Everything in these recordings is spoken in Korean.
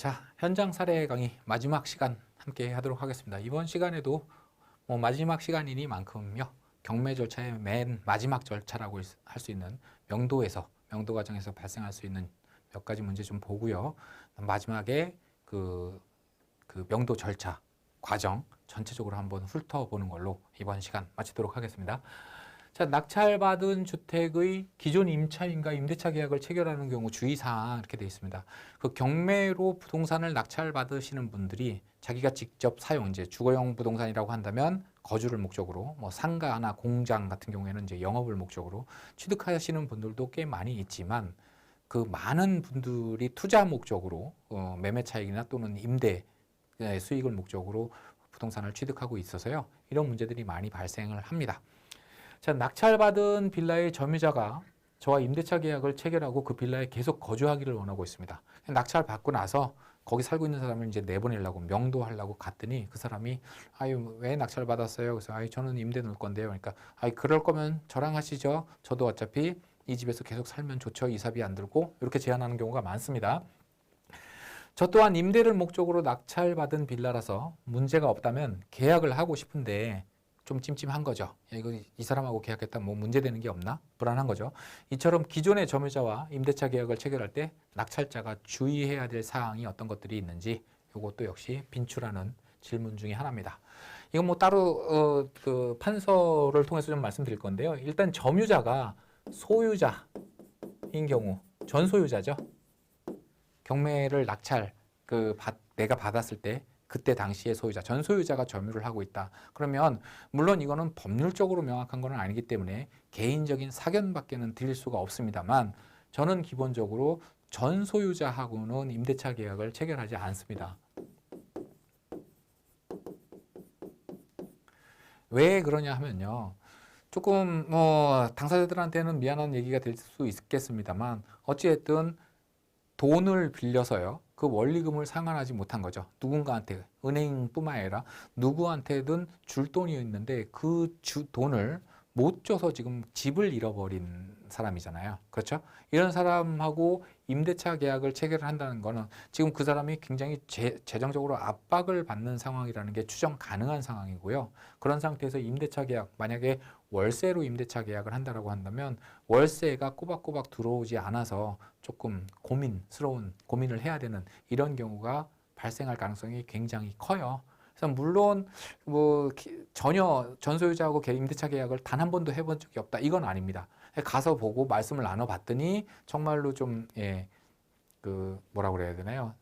자, 현장 사례 강의 마지막 시간 함께 하도록 하겠습니다. 이번 시간에도 마지막 시간이니만큼요. 경매 절차의 맨 마지막 절차라고 할 수 있는 명도 과정에서 발생할 수 있는 몇 가지 문제 좀 보고요. 마지막에 그 명도 절차 과정 전체적으로 한번 훑어보는 걸로 이번 시간 마치도록 하겠습니다. 자, 낙찰받은 주택의 기존 임차인과 임대차 계약을 체결하는 경우 주의사항 이렇게 되어 있습니다. 그 경매로 부동산을 낙찰받으시는 분들이 자기가 직접 사용, 이제 주거용 부동산이라고 한다면 거주를 목적으로, 뭐 상가나 공장 같은 경우에는 이제 영업을 목적으로 취득하시는 분들도 꽤 많이 있지만 그 많은 분들이 투자 목적으로 매매 차익이나 또는 임대 수익을 목적으로 부동산을 취득하고 있어서요. 이런 문제들이 많이 발생을 합니다. 자, 낙찰받은 빌라의 점유자가 저와 임대차 계약을 체결하고 그 빌라에 계속 거주하기를 원하고 있습니다. 낙찰 받고 나서 거기 살고 있는 사람을 이제 내보내려고 명도하려고 갔더니 그 사람이 아유 왜 낙찰 받았어요? 그래서 아유 저는 임대 넣을 건데요. 그러니까 아유 그럴 거면 저랑 하시죠. 저도 어차피 이 집에서 계속 살면 좋죠. 이사비 안 들고 이렇게 제안하는 경우가 많습니다. 저 또한 임대를 목적으로 낙찰받은 빌라라서 문제가 없다면 계약을 하고 싶은데 좀 찜찜한 거죠. 이거 이 사람하고 계약했다 뭐 문제되는 게 없나? 불안한 거죠. 이처럼 기존의 점유자와 임대차 계약을 체결할 때 낙찰자가 주의해야 될 사항이 어떤 것들이 있는지 이것도 역시 빈출하는 질문 중에 하나입니다. 이건 뭐 따로 그 판서를 통해서 좀 말씀드릴 건데요. 일단 점유자가 소유자인 경우 전소유자죠. 경매를 낙찰 내가 받았을 때 그때 당시의 소유자, 전 소유자가 점유를 하고 있다. 그러면 물론 이거는 법률적으로 명확한 건 아니기 때문에 개인적인 사견밖에는 드릴 수가 없습니다만 저는 기본적으로 전 소유자하고는 임대차 계약을 체결하지 않습니다. 왜 그러냐 하면요. 조금 당사자들한테는 미안한 얘기가 될 수 있겠습니다만 어찌됐든 돈을 빌려서요. 그 원리금을 상환하지 못한 거죠. 누군가한테 은행뿐만 아니라 누구한테든 줄 돈이 있는데 그 돈을 못 줘서 지금 집을 잃어버린 사람이잖아요. 그렇죠? 이런 사람하고 임대차 계약을 체결을 한다는 거는 지금 그 사람이 굉장히 재정적으로 압박을 받는 상황이라는 게 추정 가능한 상황이고요. 그런 상태에서 임대차 계약, 만약에 월세로 임대차 계약을 한다라고 한다면 월세가 꼬박꼬박 들어오지 않아서 조금 고민을 해야 되는 이런 경우가 발생할 가능성이 굉장히 커요. 그래서 물론 전혀 전소유자하고 임대차 계약을 단 한 번도 해본 적이 없다 이건 아닙니다. 가서 보고 말씀을 나눠봤더니 정말로 좀 뭐라고 그래야 되나요?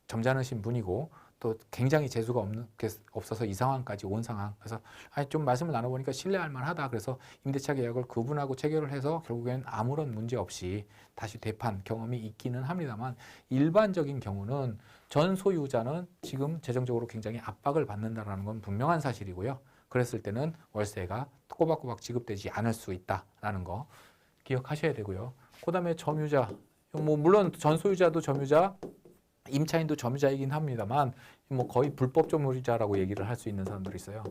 점잖으신 분이고 또 굉장히 재수가 없어서 이 상황까지 온 상황. 그래서 좀 말씀을 나눠보니까 신뢰할 만하다. 그래서 임대차 계약을 그분하고 체결을 해서 결국엔 아무런 문제 없이 다시 되판 경험이 있기는 합니다만 일반적인 경우는 전 소유자는 지금 재정적으로 굉장히 압박을 받는다는 건 분명한 사실이고요. 그랬을 때는 월세가 꼬박꼬박 지급되지 않을 수 있다라는 거 기억하셔야 되고요. 그 다음에 점유자, 물론 전 소유자도 점유자, 임차인도 점유자이긴 합니다만 거의 불법 점유자라고 얘기를 할 수 있는 사람들이 있어요.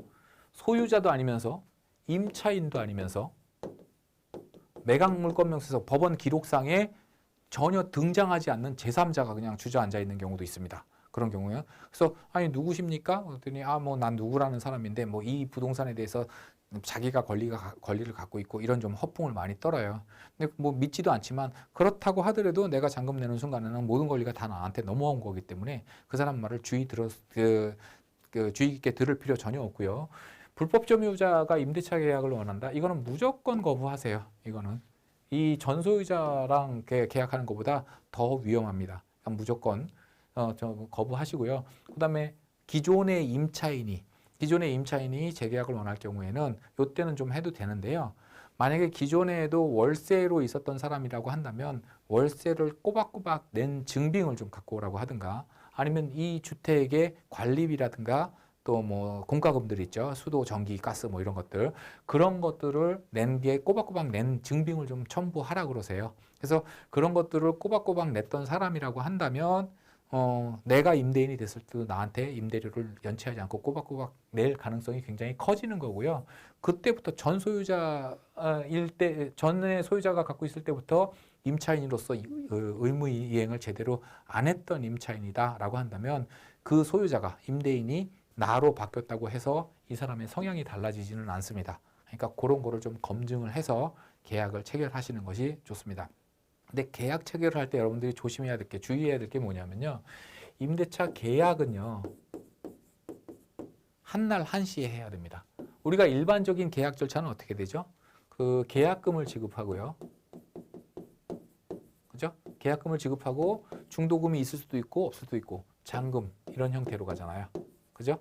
소유자도 아니면서 임차인도 아니면서 매각물권명세서 법원 기록상에 전혀 등장하지 않는 제3자가 그냥 주저앉아 있는 경우도 있습니다. 그런 경우에요. 그래서 아니 누구십니까? 그랬더니 난 누구라는 사람인데 이 부동산에 대해서 자기가 권리를 갖고 있고 이런 좀 허풍을 많이 떨어요. 근데 믿지도 않지만 그렇다고 하더라도 내가 잔금 내는 순간에는 모든 권리가 다 나한테 넘어온 거기 때문에 그 사람 말을 주의 깊게 들을 필요 전혀 없고요. 불법 점유자가 임대차 계약을 원한다. 이거는 무조건 거부하세요. 이거는 이 전소유자랑 계약하는 것보다 더 위험합니다. 무조건 거부하시고요. 그다음에 기존의 임차인이 재계약을 원할 경우에는 이때는 좀 해도 되는데요. 만약에 기존에도 월세로 있었던 사람이라고 한다면 월세를 꼬박꼬박 낸 증빙을 좀 갖고 오라고 하든가 아니면 이 주택의 관리비라든가 또 공과금들 있죠. 수도, 전기, 가스 이런 것들. 그런 것들을 꼬박꼬박 낸 증빙을 좀 첨부하라 그러세요. 그래서 그런 것들을 꼬박꼬박 냈던 사람이라고 한다면 내가 임대인이 됐을 때도 나한테 임대료를 연체하지 않고 꼬박꼬박 낼 가능성이 굉장히 커지는 거고요. 그때부터 전에 소유자가 갖고 있을 때부터 임차인으로서 의무 이행을 제대로 안 했던 임차인이다라고 한다면 그 소유자가 임대인이 나로 바뀌었다고 해서 이 사람의 성향이 달라지지는 않습니다. 그러니까 그런 거를 좀 검증을 해서 계약을 체결하시는 것이 좋습니다. 근데 계약 체결을 할 때 여러분들이 조심해야 될 게, 주의해야 될 게 뭐냐면요. 임대차 계약은요. 한날 한시에 해야 됩니다. 우리가 일반적인 계약 절차는 어떻게 되죠? 그 계약금을 지급하고요. 그죠? 계약금을 지급하고 중도금이 있을 수도 있고 없을 수도 있고 잔금 이런 형태로 가잖아요. 그죠?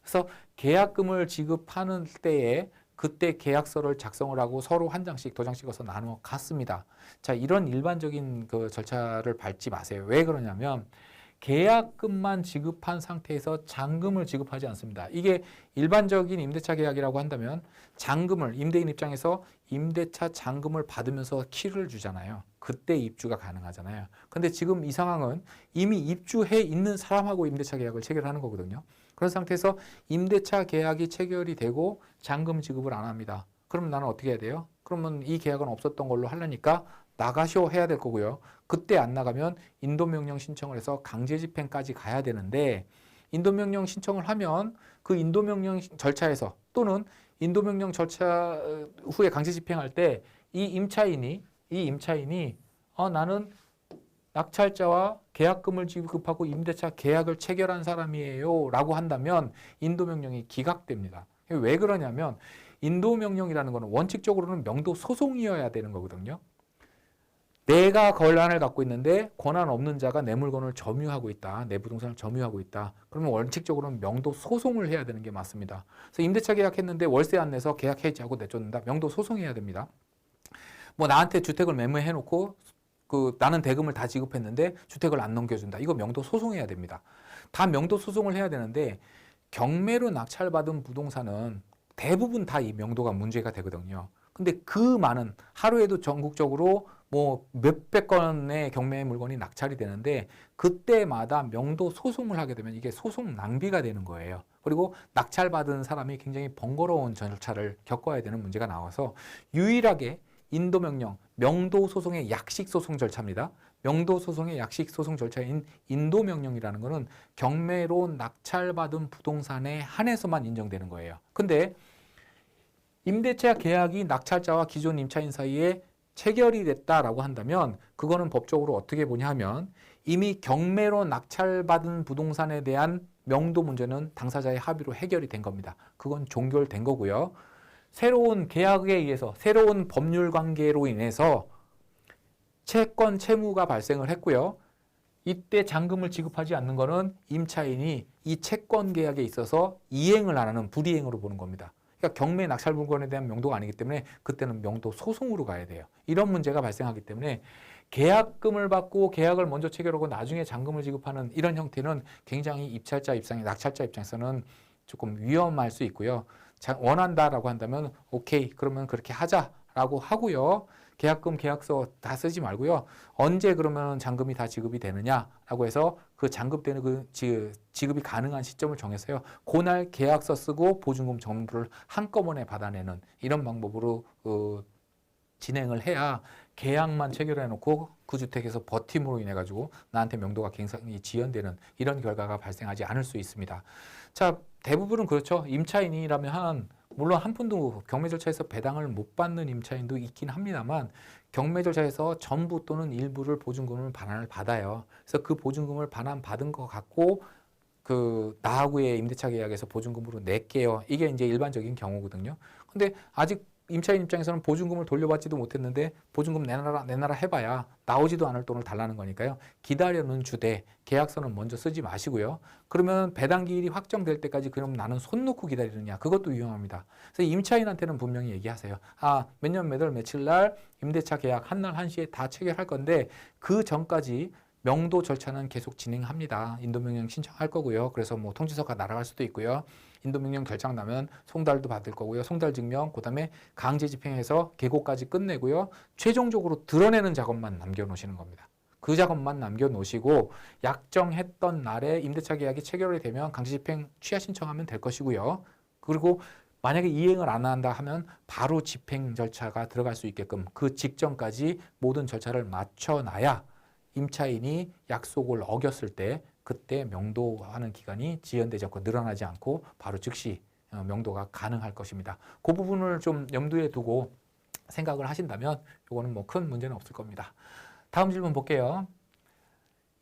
그래서 계약금을 지급하는 때에 그때 계약서를 작성을 하고 서로 한 장씩 도장 찍어서 나누어 갔습니다. 자, 이런 일반적인 그 절차를 밟지 마세요. 왜 그러냐면 계약금만 지급한 상태에서 잔금을 지급하지 않습니다. 이게 일반적인 임대차 계약이라고 한다면 잔금을 임대인 입장에서 임대차 잔금을 받으면서 키를 주잖아요. 그때 입주가 가능하잖아요. 근데 지금 이 상황은 이미 입주해 있는 사람하고 임대차 계약을 체결하는 거거든요. 그런 상태에서 임대차 계약이 체결이 되고 잔금 지급을 안 합니다. 그럼 나는 어떻게 해야 돼요? 그러면 이 계약은 없었던 걸로 하려니까 나가쇼 해야 될 거고요. 그때 안 나가면 인도명령 신청을 해서 강제집행까지 가야 되는데 인도명령 신청을 하면 그 인도명령 절차에서 또는 인도명령 절차 후에 강제집행할 때 이 임차인이 나는 낙찰자와 계약금을 지급하고 임대차 계약을 체결한 사람이에요 라고 한다면 인도명령이 기각됩니다. 왜 그러냐면 인도명령이라는 것은 원칙적으로는 명도 소송이어야 되는 거거든요. 내가 권한을 갖고 있는데 권한 없는 자가 내 물건을 점유하고 있다. 내 부동산을 점유하고 있다. 그러면 원칙적으로는 명도 소송을 해야 되는 게 맞습니다. 그래서 임대차 계약했는데 월세 안 내서 계약 해지하고 내쫓는다. 명도 소송해야 됩니다. 뭐 나한테 주택을 매매해 놓고 나는 대금을 다 지급했는데 주택을 안 넘겨준다. 이거 명도 소송해야 됩니다. 다 명도 소송을 해야 되는데 경매로 낙찰받은 부동산은 대부분 다 이 명도가 문제가 되거든요. 근데 그 많은 하루에도 전국적으로 뭐 몇백 건의 경매 물건이 낙찰이 되는데 그때마다 명도 소송을 하게 되면 이게 소송 낭비가 되는 거예요. 그리고 낙찰받은 사람이 굉장히 번거로운 절차를 겪어야 되는 문제가 나와서 유일하게 인도명령, 명도소송의 약식소송 절차입니다. 명도소송의 약식소송 절차인 인도명령이라는 것은 경매로 낙찰받은 부동산에 한해서만 인정되는 거예요. 근데 임대차 계약이 낙찰자와 기존 임차인 사이에 체결이 됐다라고 한다면 그거는 법적으로 어떻게 보냐 하면 이미 경매로 낙찰받은 부동산에 대한 명도 문제는 당사자의 합의로 해결이 된 겁니다. 그건 종결된 거고요. 새로운 계약에 의해서 새로운 법률 관계로 인해서 채권 채무가 발생을 했고요. 이때 잔금을 지급하지 않는 것은 임차인이 이 채권 계약에 있어서 이행을 안 하는 불이행으로 보는 겁니다. 그러니까 경매 낙찰 물건에 대한 명도가 아니기 때문에 그때는 명도 소송으로 가야 돼요. 이런 문제가 발생하기 때문에 계약금을 받고 계약을 먼저 체결하고 나중에 잔금을 지급하는 이런 형태는 굉장히 낙찰자 입장에서는 조금 위험할 수 있고요. 원한다라고 한다면 오케이 그러면 그렇게 하자라고 하고요. 계약금 계약서 다 쓰지 말고요. 언제 그러면 잔금이 다 지급이 되느냐라고 해서 그 잔급되는 그 지급이 가능한 시점을 정해서요. 그날 계약서 쓰고 보증금 전부를 한꺼번에 받아내는 이런 방법으로 진행을 해야 계약만 체결해 놓고 그 주택에서 버팀으로 인해 가지고 나한테 명도가 굉장히 지연되는 이런 결과가 발생하지 않을 수 있습니다. 자, 대부분은 그렇죠. 임차인이라면 물론 한 푼도 경매 절차에서 배당을 못 받는 임차인도 있긴 합니다만 경매 절차에서 전부 또는 일부를 보증금을 반환을 받아요. 그래서 그 보증금을 반환받은 것 갖고 나하고의 임대차 계약에서 보증금으로 낼게요. 이게 이제 일반적인 경우거든요. 근데 아직 임차인 입장에서는 보증금을 돌려받지도 못했는데 보증금 내놔라 해봐야 나오지도 않을 돈을 달라는 거니까요. 기다려는 주되 계약서는 먼저 쓰지 마시고요. 그러면 배당기일이 확정될 때까지 그럼 나는 손 놓고 기다리느냐. 그것도 위험합니다. 그래서 임차인한테는 분명히 얘기하세요. 몇 년 몇 월 며칠 날 임대차 계약 한날 한시에 다 체결할 건데 그 전까지 명도 절차는 계속 진행합니다. 인도명령 신청할 거고요. 그래서 뭐 통지서가 날아갈 수도 있고요. 인도명령 결정 나면 송달도 받을 거고요. 송달증명, 그다음에 강제집행해서 계고까지 끝내고요. 최종적으로 드러내는 작업만 남겨놓으시는 겁니다. 그 작업만 남겨놓으시고 약정했던 날에 임대차 계약이 체결이 되면 강제집행 취하 신청하면 될 것이고요. 그리고 만약에 이행을 안 한다 하면 바로 집행 절차가 들어갈 수 있게끔 그 직전까지 모든 절차를 맞춰놔야 임차인이 약속을 어겼을 때 그때 명도하는 기간이 지연되지 않고 늘어나지 않고 바로 즉시 명도가 가능할 것입니다. 그 부분을 좀 염두에 두고 생각을 하신다면 이거는 뭐 큰 문제는 없을 겁니다. 다음 질문 볼게요.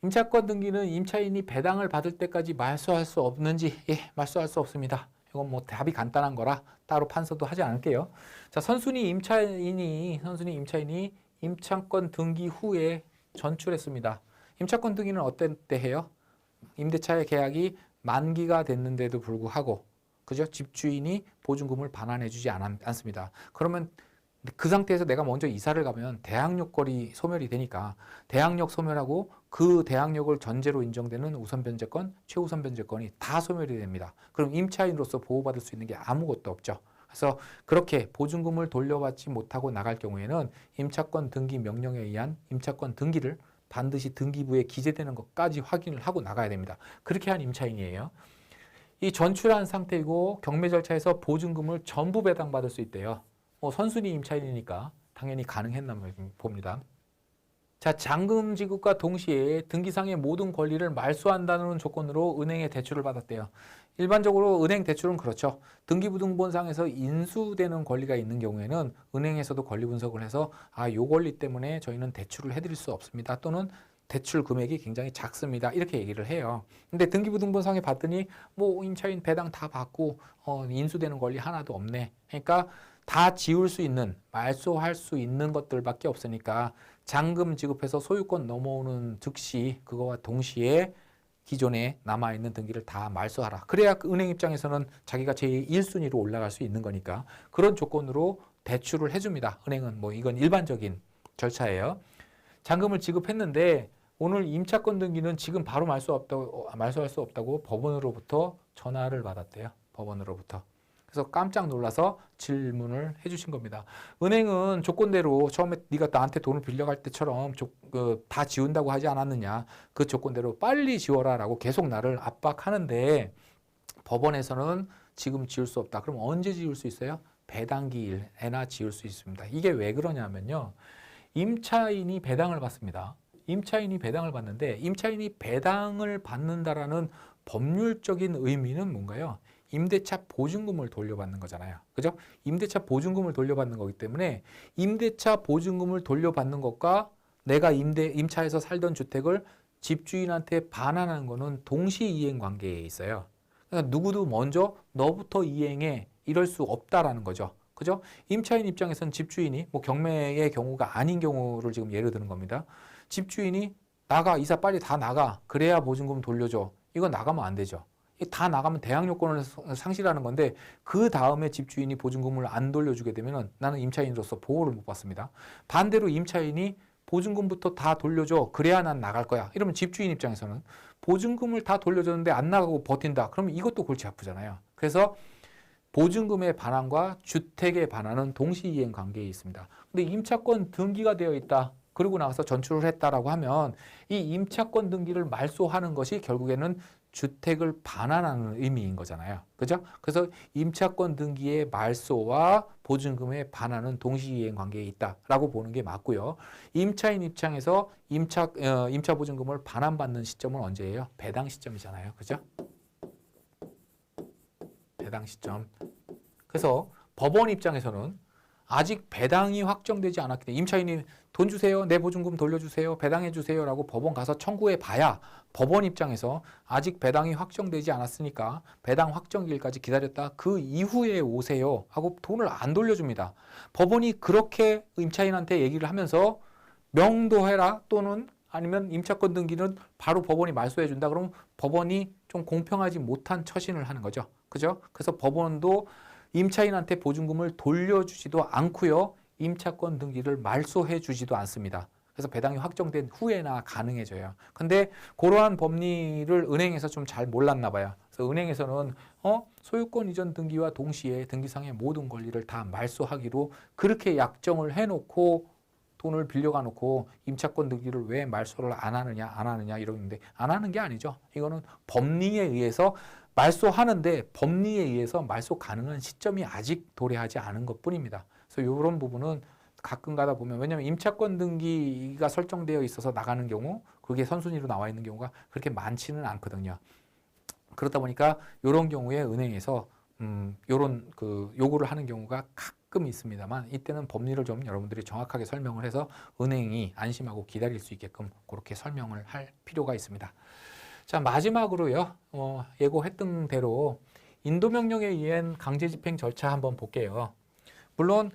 임차권 등기는 임차인이 배당을 받을 때까지 말소할 수 없는지? 예, 말소할 수 없습니다. 이건 뭐 답이 간단한 거라 따로 판서도 하지 않을게요. 자, 선순위 임차인이 임차권 등기 후에 전출했습니다. 임차권 등기는 어떤 때 해요? 임대차의 계약이 만기가 됐는데도 불구하고, 그죠? 집주인이 보증금을 반환해주지 않습니다. 그러면 그 상태에서 내가 먼저 이사를 가면 대항력거리 소멸이 되니까 대항력 소멸하고 그 대항력을 전제로 인정되는 우선 변제권, 최우선 변제권이 다 소멸이 됩니다. 그럼 임차인으로서 보호받을 수 있는 게 아무것도 없죠. 그래서 그렇게 보증금을 돌려받지 못하고 나갈 경우에는 임차권 등기 명령에 의한 임차권 등기를 반드시 등기부에 기재되는 것까지 확인을 하고 나가야 됩니다. 그렇게 한 임차인이에요. 이 전출한 상태이고 경매 절차에서 보증금을 전부 배당받을 수 있대요. 선순위 임차인이니까 당연히 가능했나 봅니다. 자, 잔금 지급과 동시에 등기상의 모든 권리를 말소한다는 조건으로 은행에 대출을 받았대요. 일반적으로 은행 대출은 그렇죠. 등기부등본상에서 인수되는 권리가 있는 경우에는 은행에서도 권리 분석을 해서 요 권리 때문에 저희는 대출을 해드릴 수 없습니다. 또는 대출 금액이 굉장히 작습니다. 이렇게 얘기를 해요. 근데 등기부등본상에 봤더니 뭐 임차인 배당 다 받고 인수되는 권리 하나도 없네. 그러니까 다 지울 수 있는, 말소할 수 있는 것들밖에 없으니까 잔금 지급해서 소유권 넘어오는 즉시 그거와 동시에 기존에 남아있는 등기를 다 말소하라. 그래야 그 은행 입장에서는 자기가 제1순위로 올라갈 수 있는 거니까 그런 조건으로 대출을 해줍니다. 은행은 뭐 이건 일반적인 절차예요. 잔금을 지급했는데 오늘 임차권 등기는 지금 바로 말소할 수 없다고 법원으로부터 전화를 받았대요. 법원으로부터. 그래서 깜짝 놀라서 질문을 해주신 겁니다. 은행은 조건대로 처음에 네가 나한테 돈을 빌려갈 때처럼 다 지운다고 하지 않았느냐. 그 조건대로 빨리 지워라라고 계속 나를 압박하는데 법원에서는 지금 지울 수 없다. 그럼 언제 지울 수 있어요? 배당기일에나 지울 수 있습니다. 이게 왜 그러냐면요. 임차인이 배당을 받습니다. 임차인이 배당을 받는데 임차인이 배당을 받는다라는 법률적인 의미는 뭔가요? 임대차 보증금을 돌려받는 거잖아요. 그죠? 임대차 보증금을 돌려받는 거기 때문에 임대차 보증금을 돌려받는 것과 내가 임차에서 살던 주택을 집주인한테 반환하는 거는 동시 이행 관계에 있어요. 그러니까 누구도 먼저 너부터 이행해 이럴 수 없다라는 거죠. 그죠? 임차인 입장에서는 집주인이 뭐 경매의 경우가 아닌 경우를 지금 예를 드는 겁니다. 집주인이 나가, 이사 빨리 다 나가. 그래야 보증금 돌려줘. 이거 나가면 안 되죠. 다 나가면 대항력권을 상실하는 건데 그 다음에 집주인이 보증금을 안 돌려주게 되면 나는 임차인으로서 보호를 못 받습니다. 반대로 임차인이 보증금부터 다 돌려줘. 그래야 난 나갈 거야. 이러면 집주인 입장에서는 보증금을 다 돌려줬는데 안 나가고 버틴다. 그러면 이것도 골치 아프잖아요. 그래서 보증금의 반환과 주택의 반환은 동시이행 관계에 있습니다. 근데 임차권 등기가 되어 있다. 그러고 나서 전출을 했다라고 하면 이 임차권 등기를 말소하는 것이 결국에는 주택을 반환하는 의미인 거잖아요. 그죠? 그래서 임차권 등기의 말소와 보증금의 반환은 동시이행 관계에 있다라고 보는 게 맞고요. 임차인 입장에서 임차 보증금을 반환받는 시점은 언제예요? 배당 시점이잖아요. 그죠? 배당 시점. 그래서 법원 입장에서는 아직 배당이 확정되지 않았기 때문에 임차인이 돈 주세요, 내 보증금 돌려주세요, 배당해 주세요 라고 법원 가서 청구해 봐야 법원 입장에서 아직 배당이 확정되지 않았으니까 배당 확정일까지 기다렸다 그 이후에 오세요 하고 돈을 안 돌려줍니다. 법원이 그렇게 임차인한테 얘기를 하면서 명도해라 또는 아니면 임차권 등기는 바로 법원이 말소해 준다. 그러면 법원이 좀 공평하지 못한 처신을 하는 거죠. 그죠? 그래서 법원도 임차인한테 보증금을 돌려주지도 않고요. 임차권 등기를 말소해 주지도 않습니다. 그래서 배당이 확정된 후에나 가능해져요. 근데 그러한 법리를 은행에서 좀 잘 몰랐나 봐요. 그래서 은행에서는 소유권 이전 등기와 동시에 등기상의 모든 권리를 다 말소하기로 그렇게 약정을 해놓고 돈을 빌려가 놓고 임차권 등기를 왜 말소를 안 하느냐 이러는데 안 하는 게 아니죠. 이거는 법리에 의해서 말소하는데 법리에 의해서 말소 가능한 시점이 아직 도래하지 않은 것뿐입니다. 그래서 이런 부분은 가끔 가다 보면, 왜냐하면 임차권 등기가 설정되어 있어서 나가는 경우, 그게 선순위로 나와 있는 경우가 그렇게 많지는 않거든요. 그렇다 보니까 이런 경우에 은행에서 이런 그 요구를 하는 경우가 가끔 있습니다만, 이때는 법리를 좀 여러분들이 정확하게 설명을 해서 은행이 안심하고 기다릴 수 있게끔 그렇게 설명을 할 필요가 있습니다. 자, 마지막으로요, 예고했던 대로 인도명령에 의한 강제집행 절차 한번 볼게요. 물론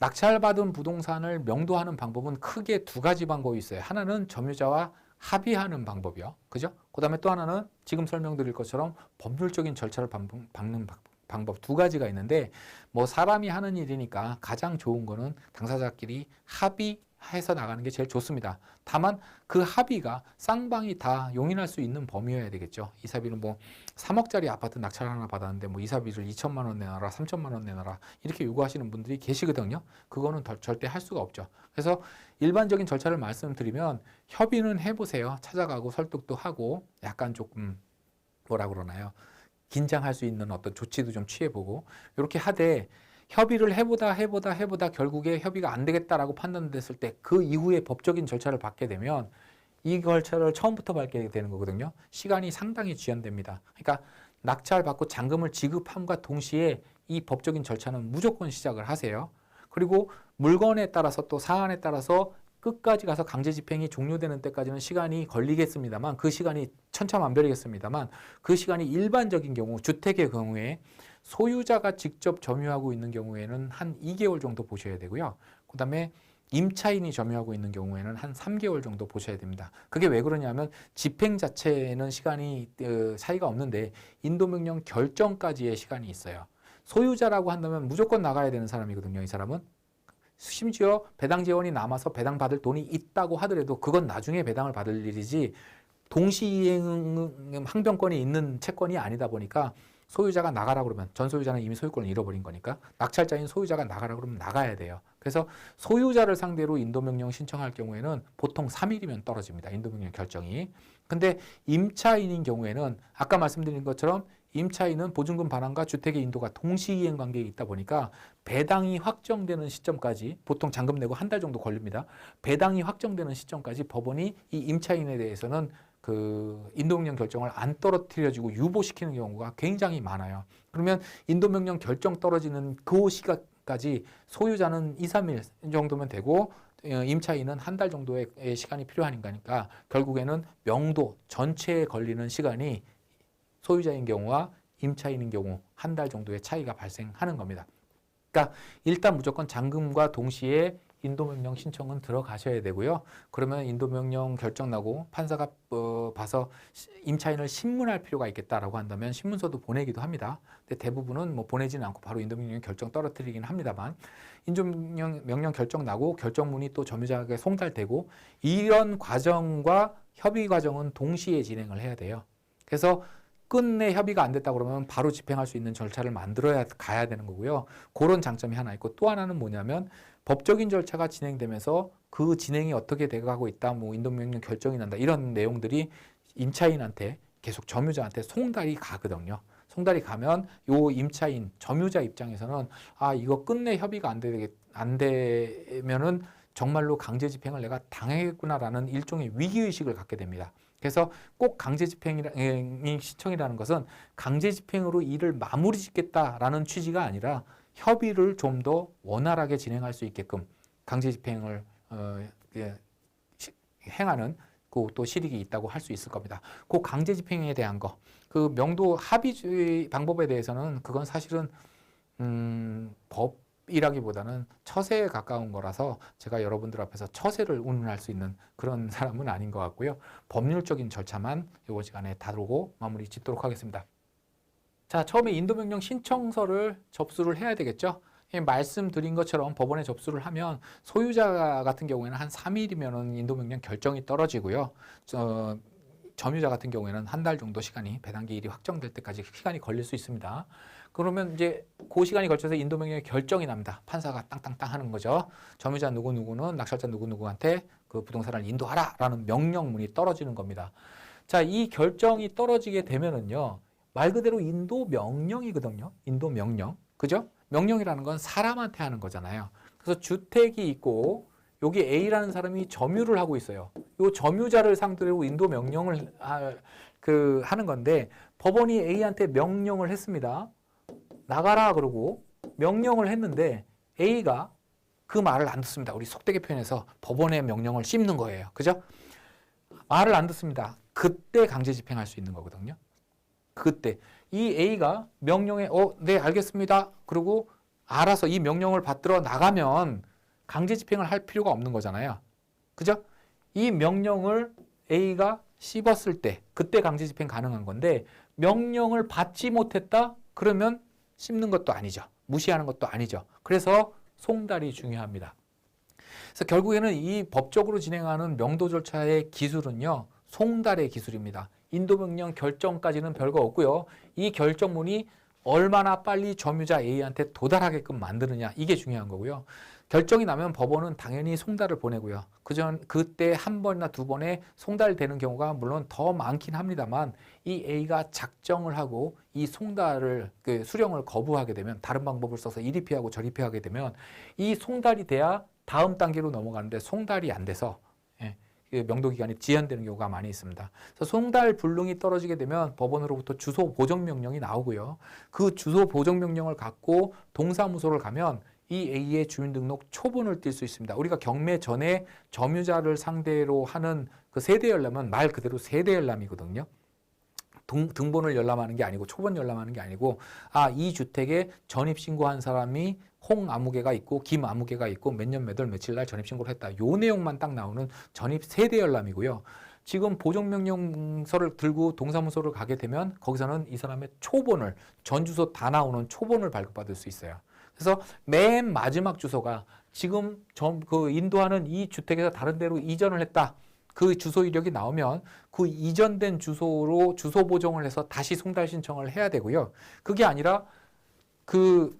낙찰받은 부동산을 명도하는 방법은 크게 두 가지 방법이 있어요. 하나는 점유자와 합의하는 방법이요. 그죠? 그 다음에 또 하나는 지금 설명드릴 것처럼 법률적인 절차를 밟는 방법 두 가지가 있는데, 뭐 사람이 하는 일이니까 가장 좋은 거는 당사자끼리 합의해서 나가는 게 제일 좋습니다. 다만 그 합의가 쌍방이 다 용인할 수 있는 범위여야 되겠죠. 이사비는 뭐 3억짜리 아파트 낙찰 하나 받았는데 뭐 이사비를 2천만 원 내놔라, 3천만 원 내놔라 이렇게 요구하시는 분들이 계시거든요. 그거는 절대 할 수가 없죠. 그래서 일반적인 절차를 말씀드리면, 협의는 해보세요. 찾아가고 설득도 하고 약간 조금 뭐라 그러나요? 긴장할 수 있는 어떤 조치도 좀 취해보고 이렇게 하되, 협의를 해보다 결국에 협의가 안 되겠다라고 판단됐을 때 그 이후에 법적인 절차를 받게 되면 이 절차를 처음부터 밟게 되는 거거든요. 시간이 상당히 지연됩니다. 그러니까 낙찰 받고 잔금을 지급함과 동시에 이 법적인 절차는 무조건 시작을 하세요. 그리고 물건에 따라서 또 사안에 따라서 끝까지 가서 강제 집행이 종료되는 때까지는 시간이 걸리겠습니다만, 그 시간이 천차만별이겠습니다만, 그 시간이 일반적인 경우, 주택의 경우에 소유자가 직접 점유하고 있는 경우에는 한 2개월 정도 보셔야 되고요. 그 다음에 임차인이 점유하고 있는 경우에는 한 3개월 정도 보셔야 됩니다. 그게 왜 그러냐면 집행 자체에는 시간이 차이가 없는데 인도명령 결정까지의 시간이 있어요. 소유자라고 한다면 무조건 나가야 되는 사람이거든요. 이 사람은. 심지어 배당 재원이 남아서 배당받을 돈이 있다고 하더라도 그건 나중에 배당을 받을 일이지 동시이행 항변권이 있는 채권이 아니다 보니까, 소유자가 나가라 그러면, 전 소유자는 이미 소유권을 잃어버린 거니까 낙찰자인 소유자가 나가라 그러면 나가야 돼요. 그래서 소유자를 상대로 인도명령 신청할 경우에는 보통 3일이면 떨어집니다. 인도명령 결정이. 근데 임차인인 경우에는 아까 말씀드린 것처럼 임차인은 보증금 반환과 주택의 인도가 동시이행 관계에 있다 보니까 배당이 확정되는 시점까지, 보통 잔금 내고 한 달 정도 걸립니다. 배당이 확정되는 시점까지 법원이 이 임차인에 대해서는 그 인도명령 결정을 안 떨어뜨려지고 유보시키는 경우가 굉장히 많아요. 그러면 인도명령 결정 떨어지는 그 시간까지 소유자는 2, 3일 정도면 되고, 임차인은 한 달 정도의 시간이 필요하니까 결국에는 명도 전체에 걸리는 시간이 소유자인 경우와 임차인인 경우 한 달 정도의 차이가 발생하는 겁니다. 그러니까 일단 무조건 잔금과 동시에 인도명령 신청은 들어가셔야 되고요. 그러면 인도명령 결정 나고 판사가 봐서 임차인을 신문할 필요가 있겠다라고 한다면 신문서도 보내기도 합니다. 근데 대부분은 뭐 보내지는 않고 바로 인도명령 결정 떨어뜨리긴 합니다만, 인도명령 결정 나고 결정문이 또 점유자에게 송달되고, 이런 과정과 협의 과정은 동시에 진행을 해야 돼요. 그래서 끝내 협의가 안 됐다 그러면 바로 집행할 수 있는 절차를 만들어야 가야 되는 거고요. 그런 장점이 하나 있고, 또 하나는 뭐냐면 법적인 절차가 진행되면서 그 진행이 어떻게 돼가고 있다, 뭐 인도명령 결정이 난다, 이런 내용들이 임차인한테 계속 점유자한테 송달이 가거든요. 송달이 가면 요 임차인 점유자 입장에서는 이거 끝내 협의가 안 되면은 정말로 강제 집행을 내가 당했구나라는 일종의 위기의식을 갖게 됩니다. 그래서 꼭 강제 집행이 신청이라는 것은 강제 집행으로 일을 마무리 짓겠다라는 취지가 아니라 협의를 좀 더 원활하게 진행할 수 있게끔 강제 집행을 행하는 또 실익이 있다고 할 수 있을 겁니다. 그 강제 집행에 대한 거, 그 명도 합의 방법에 대해서는 그건 사실은 법이라기보다는 처세에 가까운 거라서 제가 여러분들 앞에서 처세를 운운할 수 있는 그런 사람은 아닌 것 같고요. 법률적인 절차만 이번 시간에 다루고 마무리 짓도록 하겠습니다. 자, 처음에 인도명령 신청서를 접수를 해야 되겠죠. 말씀드린 것처럼 법원에 접수를 하면 소유자 같은 경우에는 한 3일이면 인도명령 결정이 떨어지고요. 점유자 같은 경우에는 한 달 정도 시간이, 배당기일이 확정될 때까지 시간이 걸릴 수 있습니다. 그러면 이제 그 시간이 걸쳐서 인도명령의 결정이 납니다. 판사가 땅땅땅 하는 거죠. 점유자 누구누구는 낙찰자 누구누구한테 그 부동산을 인도하라 라는 명령문이 떨어지는 겁니다. 자, 이 결정이 떨어지게 되면은요, 말 그대로 인도 명령이거든요. 인도 명령. 그죠? 명령이라는 건 사람한테 하는 거잖아요. 그래서 주택이 있고 여기 A라는 사람이 점유를 하고 있어요. 이 점유자를 상대로 인도 명령을 하는 건데 법원이 A한테 명령을 했습니다. 나가라 그러고 명령을 했는데 A가 그 말을 안 듣습니다. 우리 속되게 표현해서 법원의 명령을 씹는 거예요. 그죠? 말을 안 듣습니다. 그때 강제 집행할 수 있는 거거든요. 그때 이 A가 명령에 네 알겠습니다. 그리고 알아서 이 명령을 받들어 나가면 강제 집행을 할 필요가 없는 거잖아요. 그죠? 이 명령을 A가 씹었을 때 그때 강제 집행 가능한 건데 명령을 받지 못했다? 그러면 씹는 것도 아니죠. 무시하는 것도 아니죠. 그래서 송달이 중요합니다. 그래서 결국에는 이 법적으로 진행하는 명도 절차의 기술은요. 송달의 기술입니다. 인도명령 결정까지는 별거 없고요. 이 결정문이 얼마나 빨리 점유자 A한테 도달하게끔 만드느냐 이게 중요한 거고요. 결정이 나면 법원은 당연히 송달을 보내고요. 그때 한 번이나 두 번에 송달되는 경우가 물론 더 많긴 합니다만 이 A가 작정을 하고 이 송달을 수령을 거부하게 되면 다른 방법을 써서 이리 피하고 저리 피하게 되면 이 송달이 돼야 다음 단계로 넘어가는데 송달이 안 돼서 명도기간이 지연되는 경우가 많이 있습니다. 그래서 송달 불능이 떨어지게 되면 법원으로부터 주소 보정 명령이 나오고요. 그 주소 보정 명령을 갖고 동사무소를 가면 이 A의 주민등록 초본을 띨 수 있습니다. 우리가 경매 전에 점유자를 상대로 하는 그 세대 열람은 말 그대로 세대 열람이거든요. 등본을 열람하는 게 아니고 초본 열람하는 게 아니고 이 주택에 전입신고한 사람이 홍 아무개가 있고 김 아무개가 있고 몇 년 몇 월 며칠 날 전입신고를 했다. 요 내용만 딱 나오는 전입 세대 열람이고요. 지금 보정명령서를 들고 동사무소를 가게 되면 거기서는 이 사람의 초본을 전주소 다 나오는 초본을 발급받을 수 있어요. 그래서 맨 마지막 주소가 지금 인도하는 이 주택에서 다른 데로 이전을 했다. 그 주소 이력이 나오면 그 이전된 주소로 주소 보정을 해서 다시 송달 신청을 해야 되고요. 그게 아니라 그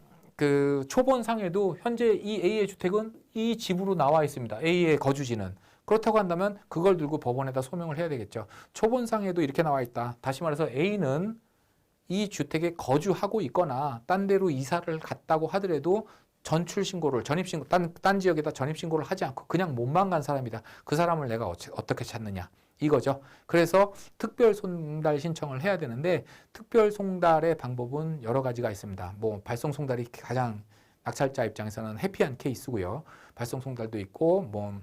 초본상에도 현재 이 A의 주택은 이 집으로 나와 있습니다. A의 거주지는. 그렇다고 한다면 그걸 들고 법원에다 소명을 해야 되겠죠. 초본상에도 이렇게 나와 있다. 다시 말해서 A는 이 주택에 거주하고 있거나 딴 데로 이사를 갔다고 하더라도 전출신고를 전입신고 딴 지역에다 전입신고를 하지 않고 그냥 몸만 간 사람이다. 그 사람을 내가 어떻게 찾느냐 이거죠. 그래서 특별 송달 신청을 해야 되는데 특별 송달의 방법은 여러 가지가 있습니다. 뭐 발송 송달이 가장 낙찰자 입장에서는 해피한 케이스고요. 발송 송달도 있고 뭐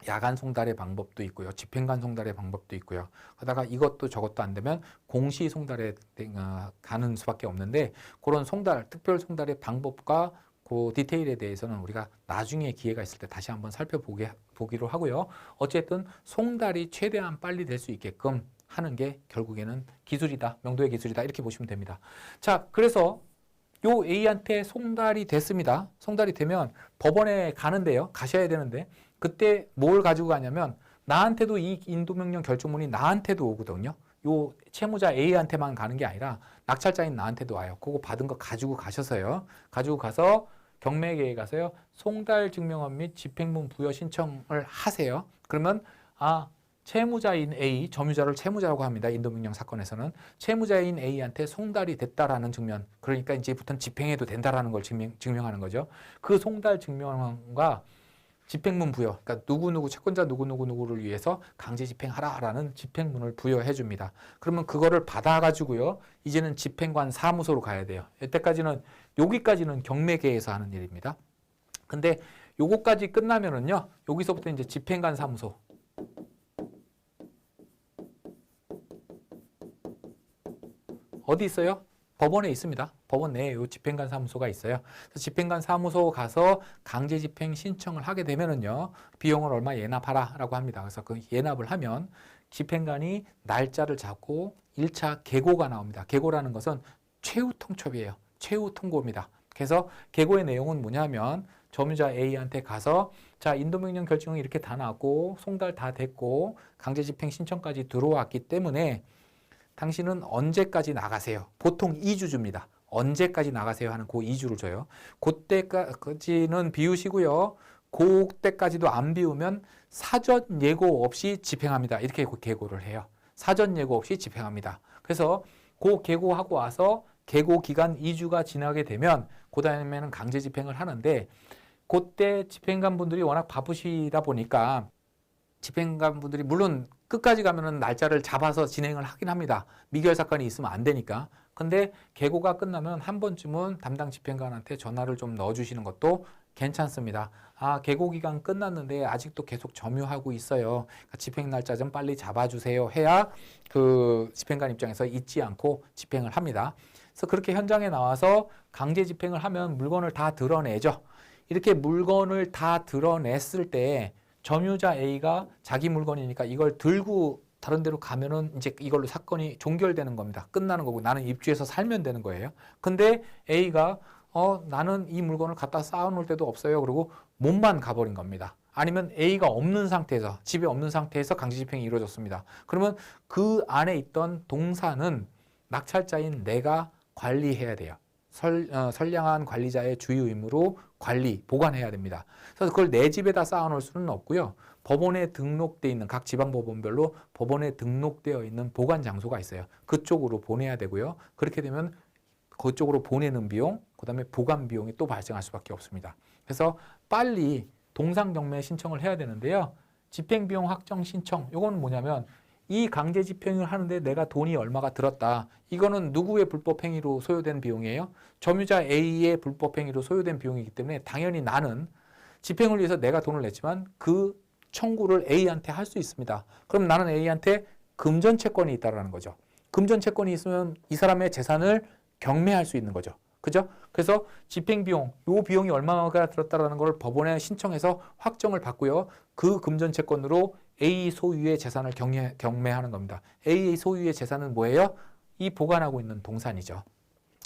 야간 송달의 방법도 있고요. 집행관 송달의 방법도 있고요. 그러다가 이것도 저것도 안 되면 공시 송달에 가는 수밖에 없는데 그런 송달, 특별 송달의 방법과 그 디테일에 대해서는 우리가 나중에 기회가 있을 때 다시 한번 살펴보기로 하고요. 어쨌든 송달이 최대한 빨리 될 수 있게끔 하는 게 결국에는 기술이다. 명도의 기술이다. 이렇게 보시면 됩니다. 자, 그래서 요 A한테 송달이 됐습니다. 송달이 되면 법원에 가는데요. 가셔야 되는데 그때 뭘 가지고 가냐면 나한테도 이 인도명령 결정문이 나한테도 오거든요. 요 채무자 A한테만 가는 게 아니라 낙찰자인 나한테도 와요. 그거 받은 거 가지고 가셔서요. 가지고 가서 경매계에 가서요. 송달 증명원 및 집행문 부여 신청을 하세요. 그러면 채무자인 A, 점유자를 채무자라고 합니다. 인도명령 사건에서는 채무자인 A한테 송달이 됐다라는 증명, 그러니까 이제부터는 집행해도 된다라는 걸 증명하는 거죠. 그 송달 증명원과 집행문 부여, 그러니까 누구누구 채권자 누구누구를 위해서 강제 집행하라라는 집행문을 부여해 줍니다. 그러면 그거를 받아가지고요. 이제는 집행관 사무소로 가야 돼요. 여기까지는 경매계에서 하는 일입니다. 근데 요거까지 끝나면은요. 여기서부터 이제 집행관 사무소. 어디 있어요? 법원에 있습니다. 법원 내에 요 집행관 사무소가 있어요. 그래서 집행관 사무소 가서 강제 집행 신청을 하게 되면은요. 비용을 얼마 예납하라라고 합니다. 그래서 그 예납을 하면 집행관이 날짜를 잡고 1차 계고가 나옵니다. 계고라는 것은 최후 통첩이에요. 최후 통고입니다. 그래서 계고의 내용은 뭐냐면 점유자 A한테 가서 자, 인도명령 결정이 이렇게 다 나왔고 송달 다 됐고 강제 집행 신청까지 들어왔기 때문에 당신은 언제까지 나가세요? 보통 2주 줍니다. 언제까지 나가세요 하는 그 2주를 줘요. 그때까지는 비우시고요. 그때까지도 안 비우면 사전 예고 없이 집행합니다. 이렇게 계고를 해요. 사전 예고 없이 집행합니다. 그래서 그 계고하고 와서 계고 기간 2주가 지나게 되면 그 다음에는 강제 집행을 하는데 그때 집행관분들이 워낙 바쁘시다 보니까 집행관분들이 물론 끝까지 가면은 날짜를 잡아서 진행을 하긴 합니다. 미결 사건이 있으면 안 되니까. 근데 계고가 끝나면 한 번쯤은 담당 집행관한테 전화를 좀 넣어주시는 것도 괜찮습니다. 아, 계고 기간 끝났는데 아직도 계속 점유하고 있어요. 그러니까 집행 날짜 좀 빨리 잡아주세요. 해야 그 집행관 입장에서 잊지 않고 집행을 합니다. 그래서 그렇게 현장에 나와서 강제 집행을 하면 물건을 다 드러내죠. 이렇게 물건을 다 드러냈을 때 점유자 A가 자기 물건이니까 이걸 들고 다른 데로 가면은 이제 이걸로 사건이 종결되는 겁니다. 끝나는 거고 나는 입주해서 살면 되는 거예요. 근데 A가 나는 이 물건을 갖다 쌓아놓을 데도 없어요. 그리고 몸만 가버린 겁니다. 아니면 A가 없는 상태에서 집에 없는 상태에서 강제 집행이 이루어졌습니다. 그러면 그 안에 있던 동산은 낙찰자인 내가 관리해야 돼요. 선량한 관리자의 주요 의무로 관리, 보관해야 됩니다. 그래서 그걸 내 집에다 쌓아놓을 수는 없고요. 법원에 등록되어 있는 각 지방법원별로 법원에 등록되어 있는 보관 장소가 있어요. 그쪽으로 보내야 되고요. 그렇게 되면 그쪽으로 보내는 비용, 그 다음에 보관 비용이 또 발생할 수밖에 없습니다. 그래서 빨리 동상경매 신청을 해야 되는데요. 집행비용 확정 신청, 이건 뭐냐면 이 강제 집행을 하는데 내가 돈이 얼마가 들었다. 이거는 누구의 불법 행위로 소요된 비용이에요? 점유자 A의 불법 행위로 소요된 비용이기 때문에 당연히 나는 집행을 위해서 내가 돈을 냈지만 그 청구를 A한테 할 수 있습니다. 그럼 나는 A한테 금전 채권이 있다라는 거죠. 금전 채권이 있으면 이 사람의 재산을 경매할 수 있는 거죠. 그죠? 그래서 집행비용, 요 비용이 얼마가 들었다라는 걸 법원에 신청해서 확정을 받고요. 그 금전 채권으로 A 소유의 재산을 경매하는 겁니다. A 소유의 재산은 뭐예요? 이 보관하고 있는 동산이죠.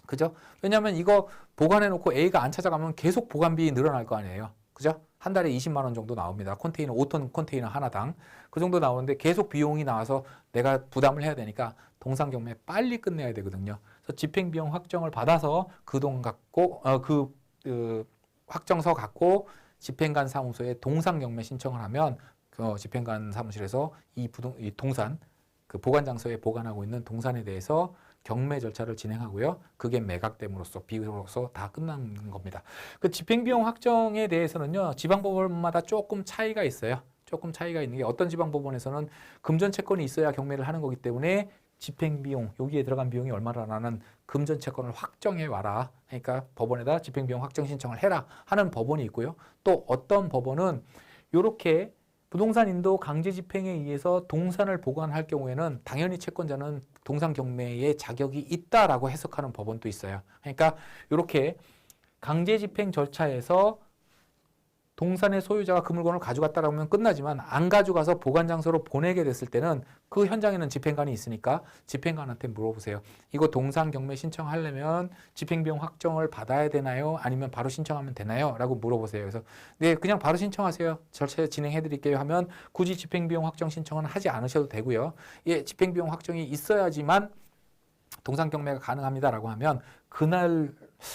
그죠? 왜냐하면 이거 보관해놓고 A가 안 찾아가면 계속 보관비 늘어날 거 아니에요. 그죠? 한 달에 20만 원 정도 나옵니다. 컨테이너, 5톤 컨테이너 하나당. 그 정도 나오는데 계속 비용이 나와서 내가 부담을 해야 되니까 동산 경매 빨리 끝내야 되거든요. 그래서 집행비용 확정을 받아서 그 돈 갖고, 확정서 갖고 집행관 사무소에 동산 경매 신청을 하면 집행관 사무실에서 이 동산, 그 보관 장소에 보관하고 있는 동산에 대해서 경매 절차를 진행하고요. 그게 매각됨으로써 비로소 다 끝나는 겁니다. 그 집행비용 확정에 대해서는요. 지방법원마다 조금 차이가 있어요. 조금 차이가 있는 게 어떤 지방법원에서는 금전 채권이 있어야 경매를 하는 거기 때문에 집행비용, 여기에 들어간 비용이 얼마라는 금전 채권을 확정해 와라. 그러니까 법원에다 집행비용 확정 신청을 해라 하는 법원이 있고요. 또 어떤 법원은 이렇게 부동산 인도 강제 집행에 의해서 동산을 보관할 경우에는 당연히 채권자는 동산 경매의 자격이 있다라고 해석하는 법원도 있어요. 그러니까 이렇게 강제 집행 절차에서 동산의 소유자가 그 물건을 가져갔다라고 하면 끝나지만 안 가져가서 보관 장소로 보내게 됐을 때는 그 현장에는 집행관이 있으니까 집행관한테 물어보세요. 이거 동산 경매 신청하려면 집행비용 확정을 받아야 되나요? 아니면 바로 신청하면 되나요? 라고 물어보세요. 그래서 네, 그냥 바로 신청하세요. 절차 진행해 드릴게요 하면 굳이 집행비용 확정 신청은 하지 않으셔도 되고요. 예, 집행비용 확정이 있어야지만 동산 경매가 가능합니다라고 하면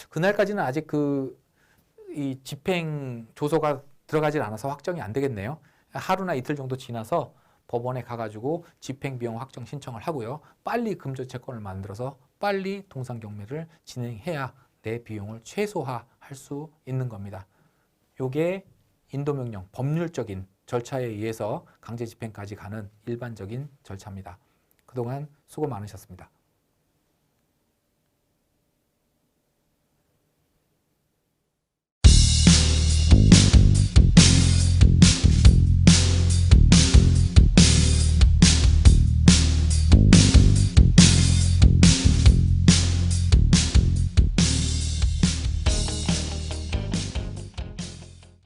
그날까지는 아직 이 집행 조서가 들어가질 않아서 확정이 안 되겠네요. 하루나 이틀 정도 지나서 법원에 가가지고 집행비용 확정 신청을 하고요. 빨리 금전 채권을 만들어서 빨리 동산 경매를 진행해야 내 비용을 최소화할 수 있는 겁니다. 요게 인도명령, 법률적인 절차에 의해서 강제 집행까지 가는 일반적인 절차입니다. 그동안 수고 많으셨습니다.